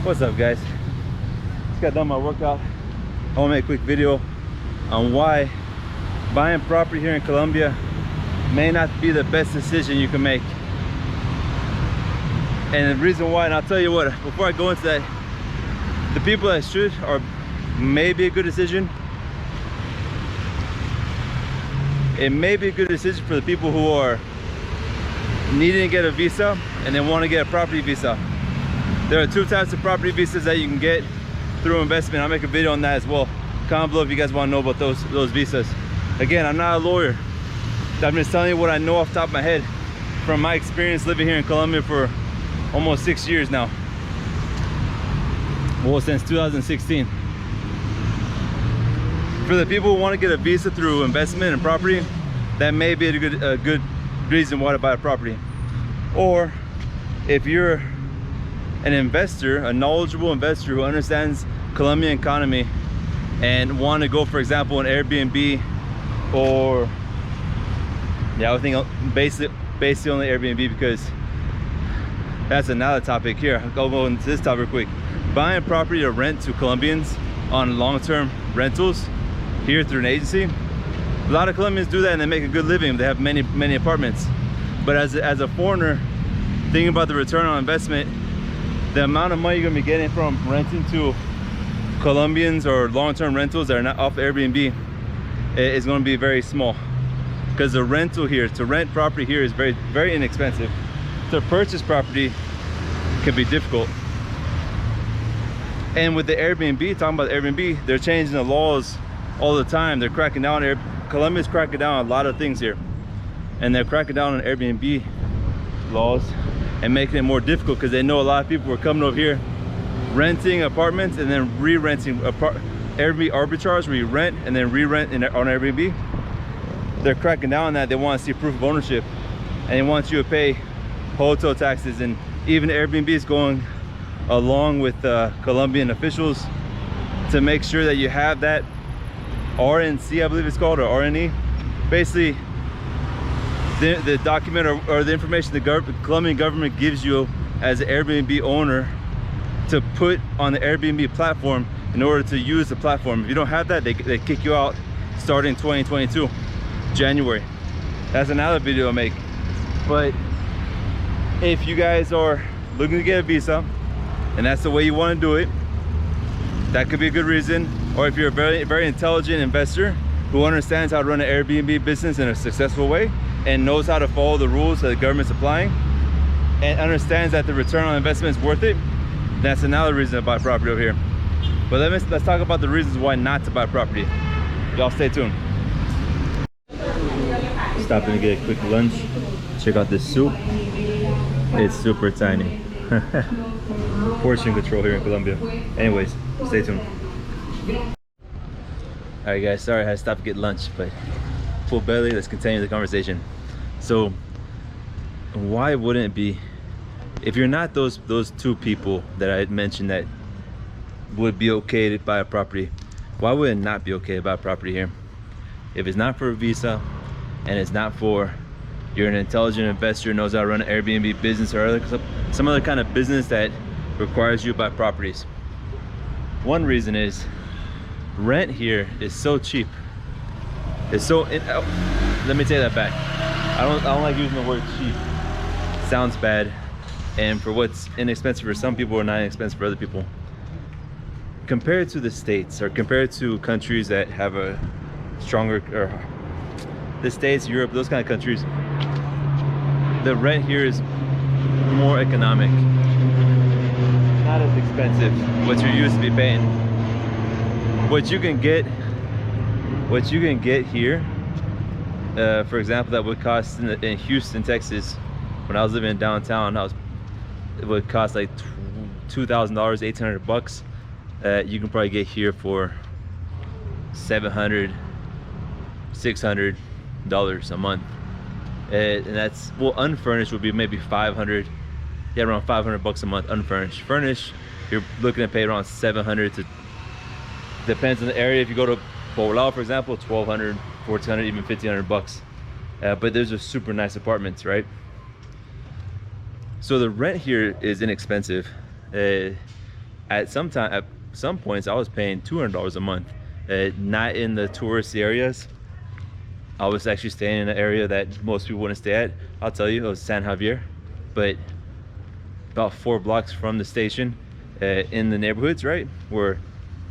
What's up, guys? Just got done my workout. I want to make a quick video on why buying property here in Colombia may not be the best decision you can make. And the reason why, and I'll tell you what, before I go into that, the people that should or may be a good decision, it may be a good decision for the people who are needing to get a visa and they want to get a property visa. There are two types of property visas that you can get through investment. I'll make a video on that as well. Comment below if you guys want to know about those visas. Again, I'm not a lawyer. I'm just telling you what I know off the top of my head from my experience living here in Colombia for almost 6 years now. Well, since 2016. For the people who want to get a visa through investment and property, that may be a good reason why to buy a property. Or if you're an investor, a knowledgeable investor who understands Colombian economy and want to go, for example, an Airbnb, or I would think basically only Airbnb, because that's another topic here. I'll go into this topic quick. Buying property to rent to Colombians on long-term rentals here through an agency. A lot of Colombians do that and they make a good living. They have many apartments. But as a foreigner, thinking about the return on investment, the amount of money you're gonna be getting from renting to Colombians or long-term rentals that are not off Airbnb is gonna be very small. Because the rental here, to rent property here is very inexpensive. To purchase property can be difficult. And with the Airbnb, talking about Airbnb, they're changing the laws all the time. They're cracking down. Colombia's cracking down on a lot of things here. And they're cracking down on Airbnb laws and making it more difficult, because they know a lot of people are coming over here renting apartments and then re-renting Airbnb arbitrage, where you rent and then re-rent on Airbnb. They're cracking down on that. They want to see proof of ownership, and they want you to pay hotel taxes. And even Airbnb is going along with Colombian officials to make sure that you have that RNC, I believe it's called, or RNE. Basically, the document or the information the Colombian government gives you as an Airbnb owner to put on the Airbnb platform in order to use the platform. If you don't have that, they kick you out starting 2022, January. That's another video I'll make. But if you guys are looking to get a visa and that's the way you want to do it, that could be a good reason. Or if you're a very intelligent investor who understands how to run an Airbnb business in a successful way and knows how to follow the rules that the government's applying and understands that the return on investment is worth it, that's another reason to buy property over here. But let's talk about the reasons why not to buy property. Y'all stay tuned. Stopping to get a quick lunch. Check out this soup. It's super tiny. Portion control here in Colombia. Anyways, stay tuned. Alright guys, sorry I had to stop to get lunch, but full belly, let's continue the conversation. So why wouldn't it be, if you're not those two people that I had mentioned that would be okay to buy a property, why would it not be okay to buy a property here? If it's not for a visa and it's not for, you're an intelligent investor, knows how to run an Airbnb business or some other kind of business that requires you to buy properties. One reason is rent here is so cheap. It's so let me take that back. I don't like using the word cheap. It sounds bad, and for what's inexpensive for some people or not inexpensive for other people. Compared to the States, or compared to countries that have a stronger, or the States, Europe, those kind of countries, the rent here is more economic, not as expensive what you're used to be paying. What you can get here, for example, that would cost in Houston, Texas, when I was living in downtown, it would cost like $2,000, 800 bucks. You can probably get here for $700, $600 a month, and that's, well, unfurnished would be maybe 500, yeah, around 500 bucks a month unfurnished. Furnished, you're looking to pay around 700 to, depends on the area. If you go to Poblado, for example, 1,200, 1,400, even 1,500 bucks. But those are super nice apartments, right? So the rent here is inexpensive. at some points I was paying $200 a month, not in the tourist areas. I was actually staying in an area that most people wouldn't stay at. I'll tell you, it was San Javier, but about 4 blocks from the station, in the neighborhoods, right, where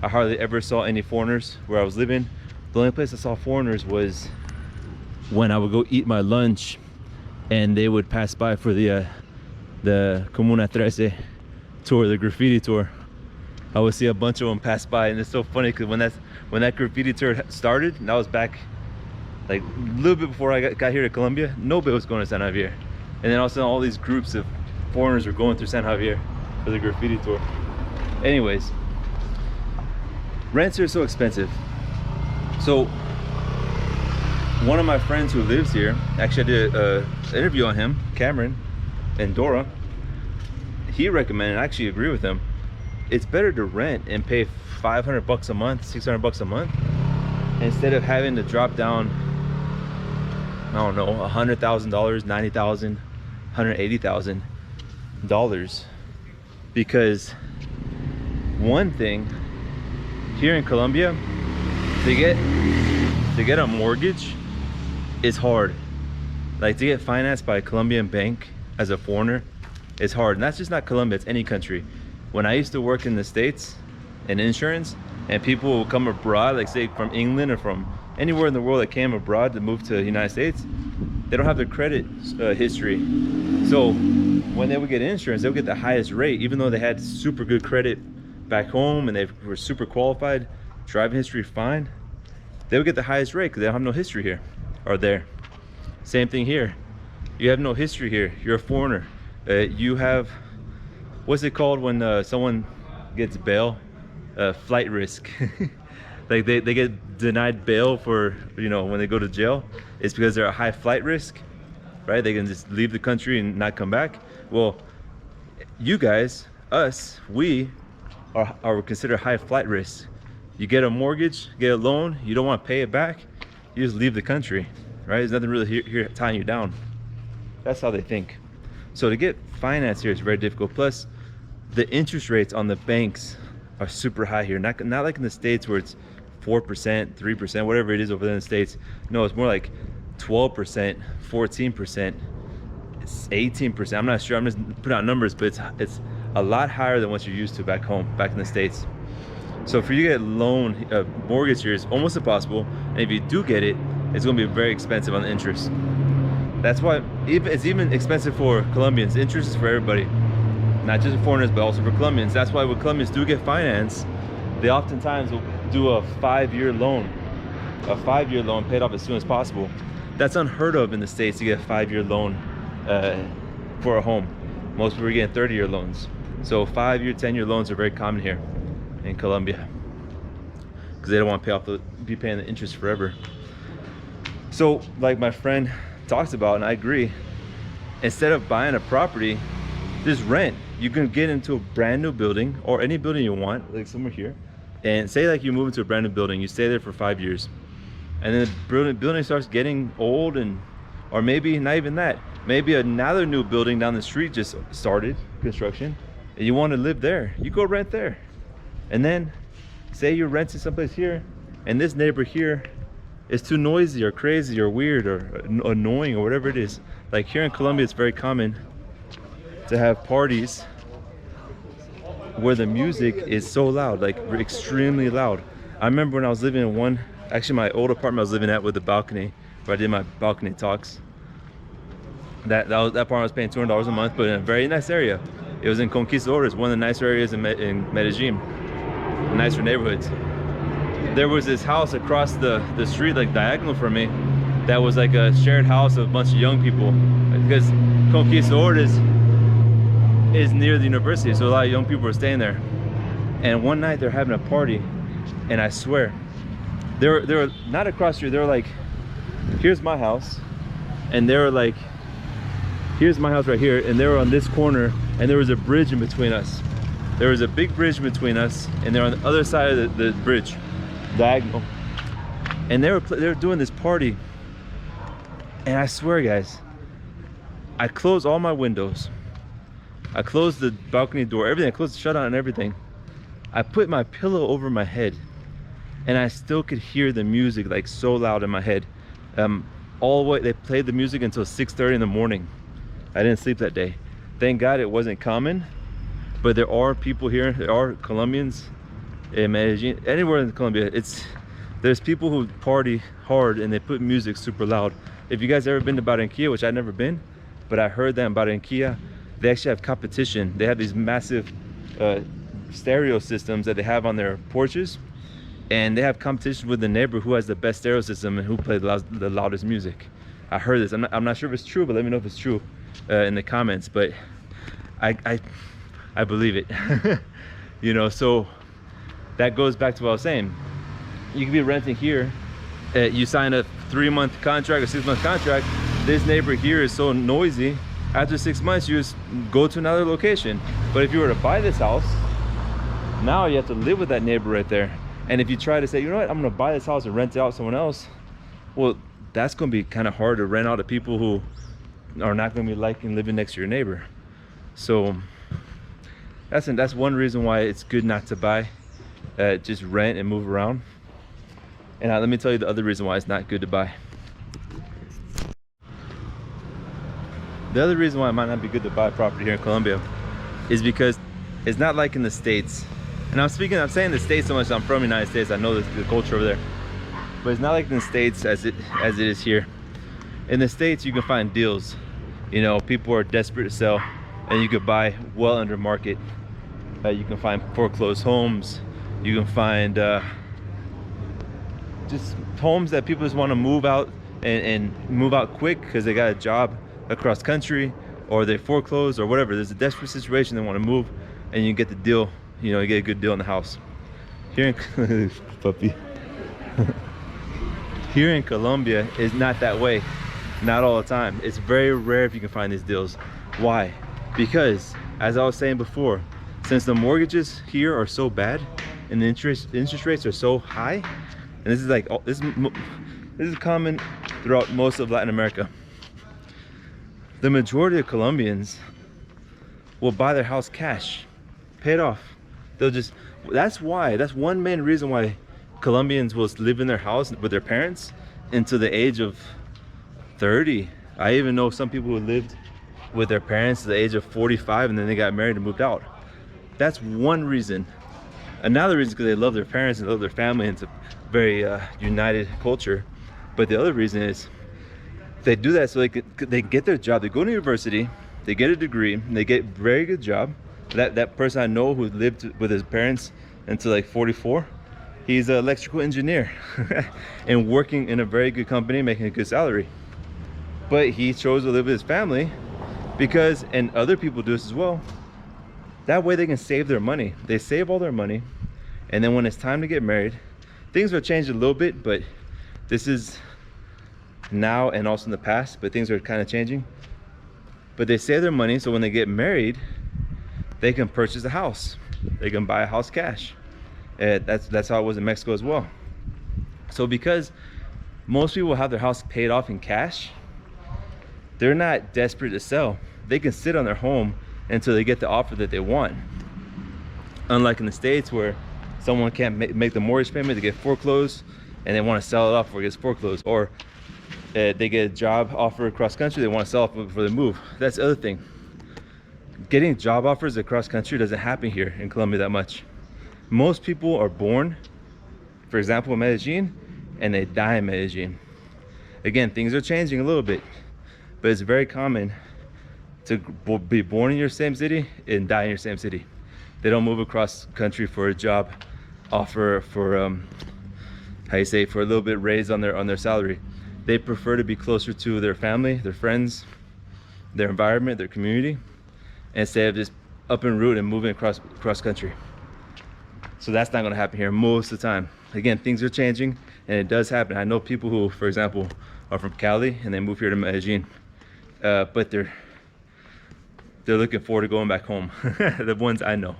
I hardly ever saw any foreigners where I was living. The only place I saw foreigners was when I would go eat my lunch and they would pass by for the Comuna 13 tour, the graffiti tour. I would see a bunch of them pass by, and it's so funny because when that graffiti tour started, and that was back like a little bit before I got here to Colombia, nobody was going to San Javier. And then all of a sudden all these groups of foreigners were going through San Javier for the graffiti tour. Anyways, rents are so expensive. So one of my friends who lives here, actually I did an interview on him, Cameron and Dora. He recommended, I actually agree with him, it's better to rent and pay 500 bucks a month, 600 bucks a month, instead of having to drop down, I don't know, $100,000, $90,000, $180,000. Because one thing here in Colombia, to get a mortgage is hard. Like, to get financed by a Colombian bank as a foreigner is hard. And that's just not Colombia, it's any country. When I used to work in the States in insurance, and people will come abroad, like say from England or from anywhere in the world that came abroad to move to the United States, they don't have their credit history. So when they would get insurance, they would get the highest rate, even though they had super good credit back home and they were super qualified, driving history fine, they would get the highest rate because they don't have no history here or there. Same thing here. You have no history here. You're a foreigner. You have, what's it called when someone gets bail? Flight risk. Like they get denied bail for, you know, when they go to jail. It's because they're a high flight risk, right? They can just leave the country and not come back. Well, you guys, us, we are considered high flight risk. You get a mortgage, get a loan, you don't want to pay it back, you just leave the country, right? There's nothing really here tying you down. That's how they think. So to get finance here is very difficult. Plus, the interest rates on the banks are super high here. Not like in the States where it's 4%, 3%, whatever it is over there in the States. No, it's more like 12%, 14%, it's 18%. I'm not sure. I'm just putting out numbers, but it's a lot higher than what you're used to back home, back in the States. So for you to get a mortgage here is almost impossible. And if you do get it, it's going to be very expensive on the interest. That's why it's even expensive for Colombians. Interest is for everybody, not just for foreigners, but also for Colombians. That's why when Colombians do get finance, they oftentimes will do a 5-year loan. A 5-year loan paid off as soon as possible. That's unheard of in the States to get a 5-year loan for a home. Most people are getting 30-year loans. So 5-year, 10-year loans are very common here in Colombia because they don't want to be paying the interest forever. So like my friend talks about, and I agree, instead of buying a property, just rent. You can get into a brand new building or any building you want, like somewhere here, and say like you move into a brand new building, you stay there for 5 years, and then the building starts getting old, or maybe not even that, maybe another new building down the street just started construction and you want to live there, you go rent there. And then say you're renting someplace here and this neighbor here is too noisy or crazy or weird or annoying or whatever it is. Like here in Colombia, it's very common to have parties where the music is so loud, like extremely loud. I remember when I was living in actually my old apartment I was living at with the balcony, where I did my balcony talks. That apartment I was paying $200 a month, but in a very nice area. It was in Conquistadores, one of the nicer areas in Medellin, nicer neighborhoods. There was this house across the street, like diagonal from me, that was like a shared house of a bunch of young people, because Conquistadores is near the university, so a lot of young people are staying there. And one night they're having a party, and I swear they were not across the street, they were like, here's my house, and they were like, here's my house right here, and they were on this corner, and there was a bridge in between us. There was a big bridge between us, and they're on the other side of the bridge, diagonal. And they were doing this party, and I swear, guys, I closed all my windows, I closed the balcony door, everything. I closed the shutout and everything. I put my pillow over my head and I still could hear the music like so loud in my head. All the way, they played the music until 6:30 in the morning. I didn't sleep that day. Thank God it wasn't common, but there are people here, there are Colombians in Medellin, anywhere in Colombia. There's people who party hard and they put music super loud. If you guys ever been to Barranquilla, which I've never been, but I heard that in Barranquilla, they actually have competition. They have these massive stereo systems that they have on their porches, and they have competition with the neighbor who has the best stereo system and who plays the loudest music. I heard this. I'm not sure if it's true, but let me know if it's true in the comments. But I believe it. You know, so that goes back to what I was saying. You can be renting here, you sign a 3-month contract or 6-month contract. This neighbor here is so noisy, after 6 months you just go to another location. But if you were to buy this house, now you have to live with that neighbor right there. And if you try to say, you know what, I'm gonna buy this house and rent it out to someone else, well, that's gonna be kind of hard to rent out to people who are not gonna be liking living next to your neighbor. So that's one reason why it's good not to buy. Just rent and move around. And let me tell you the other reason why it's not good to buy. The other reason why it might not be good to buy property here in Colombia is because it's not like in the States. And I'm saying the States so much, I'm from the United States, I know the culture over there. But it's not like in the States as it is here. In the States, you can find deals. You know, people are desperate to sell, and you could buy well under market. You can find foreclosed homes. You can find just homes that people just want to move out and move out quick because they got a job across country, or they foreclosed, or whatever. There's a desperate situation, they want to move, and you get the deal. You know, you get a good deal in the house. Here in puppy. Here in Colombia is not that way. Not all the time. It's very rare if you can find these deals. Why? Because, as I was saying before, since the mortgages here are so bad and the interest rates are so high, and this is like this is common throughout most of Latin America, the majority of Colombians will buy their house cash, pay it off. They'll just, that's one main reason why Colombians will live in their house with their parents until the age of 30. I even know some people who lived with their parents to the age of 45 and then they got married and moved out. That's one reason. Another reason is because they love their parents and love their family, and it's a very united culture. But the other reason is they do that so they get their job. They go to university, they get a degree, and they get a very good job. That person I know who lived with his parents until like 44, he's an electrical engineer and working in a very good company, making a good salary. But he chose to live with his family because, and other people do this as well, that way they can save their money. They save all their money, and then when it's time to get married, things will change a little bit, but this is now and also in the past, but things are kind of changing. But they save their money, so when they get married, they can purchase a house. They can buy a house cash. That's how it was in Mexico as well. So because most people have their house paid off in cash, they're not desperate to sell. They can sit on their home until they get the offer that they want. Unlike in the States where someone can't make the mortgage payment, they get foreclosed and they want to sell it off before it gets foreclosed, or they get a job offer across country, they want to sell it before they move. That's the other thing. Getting job offers across country doesn't happen here in Colombia that much. Most people are born, for example, in Medellin, and they die in Medellin. Again, things are changing a little bit, but it's very common to be born in your same city and die in your same city. They don't move across country for a job offer, for how you say, for a little bit raise on their salary. They prefer to be closer to their family, their friends, their environment, their community, instead of just up and root and moving across country. So that's not going to happen here most of the time. Again, things are changing, and it does happen. I know people who, for example, are from Cali and they move here to Medellin, but they're looking forward to going back home. The ones I know.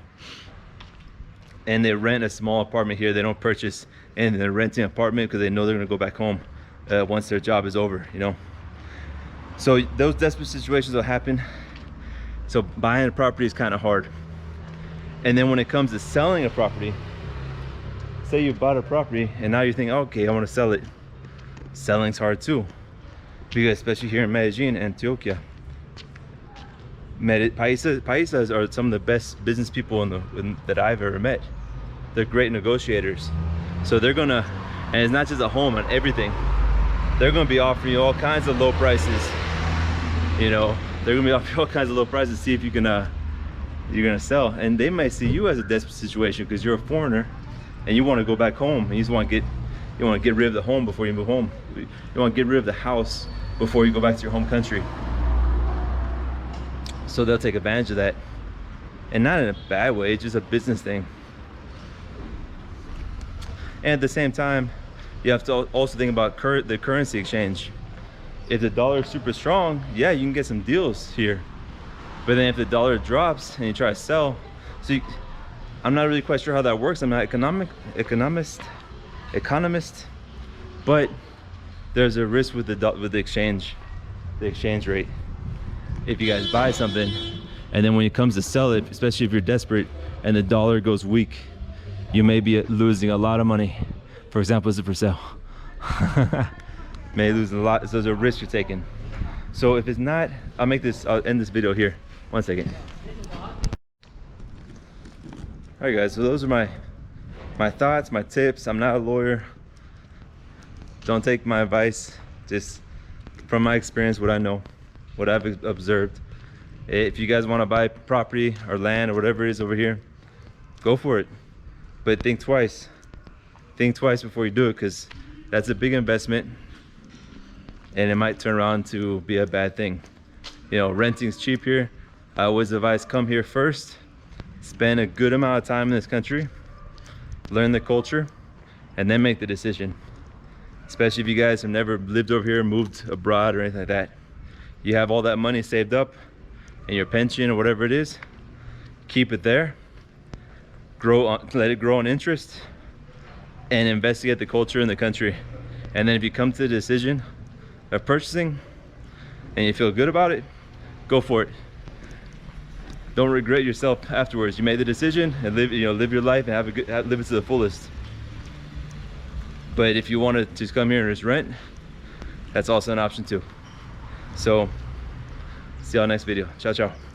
And they rent a small apartment here. They don't purchase, and they're renting an apartment because they know they're going to go back home once their job is over, you know. So those desperate situations will happen. So buying a property is kind of hard. And then when it comes to selling a property, say you bought a property and now you think, okay, I want to sell it. Selling's hard too, because especially here in Medellin, Antioquia, paisas are some of the best business people that I've ever met. They're great negotiators. So they're gonna, and it's not just a home and everything, they're gonna be offering you all kinds of low prices. You know, they're gonna be offering all kinds of low prices to see if you can you're gonna sell. And they might see you as a desperate situation because you're a foreigner and you want to go back home, and you just want to get rid of the home before you move home. You want to get rid of the house before you go back to your home country. So they'll take advantage of that, and not in a bad way, it's just a business thing. And at the same time, you have to also think about the currency exchange. If the dollar is super strong, yeah, you can get some deals here. But then if the dollar drops and you try to sell, I'm not really quite sure how that works. I'm not economist, but there's a risk with the exchange rate. If you guys buy something and then when it comes to sell it, especially if you're desperate and the dollar goes weak, you may be losing a lot of money. For example, is it for sale? May lose a lot. So there's a risk you're taking. So if it's not, I'll end this video here. 1 second. All right guys, so those are my thoughts, my tips. I'm not a lawyer. Don't take my advice, just from my experience, what I know, what I've observed. If you guys want to buy property or land or whatever it is over here, go for it. But think twice. Think twice before you do it, because that's a big investment and it might turn around to be a bad thing. You know, renting's cheap here. I always advise come here first. Spend a good amount of time in this country, learn the culture, and then make the decision. Especially if you guys have never lived over here, moved abroad or anything like that. You have all that money saved up and your pension or whatever it is, keep it there, let it grow in interest, and investigate the culture in the country. And then if you come to the decision of purchasing and you feel good about it, go for it. Don't regret yourself afterwards. You made the decision and live your life and live it to the fullest. But if you want to just come here and just rent, that's also an option too. So see y'all next video. Ciao, ciao.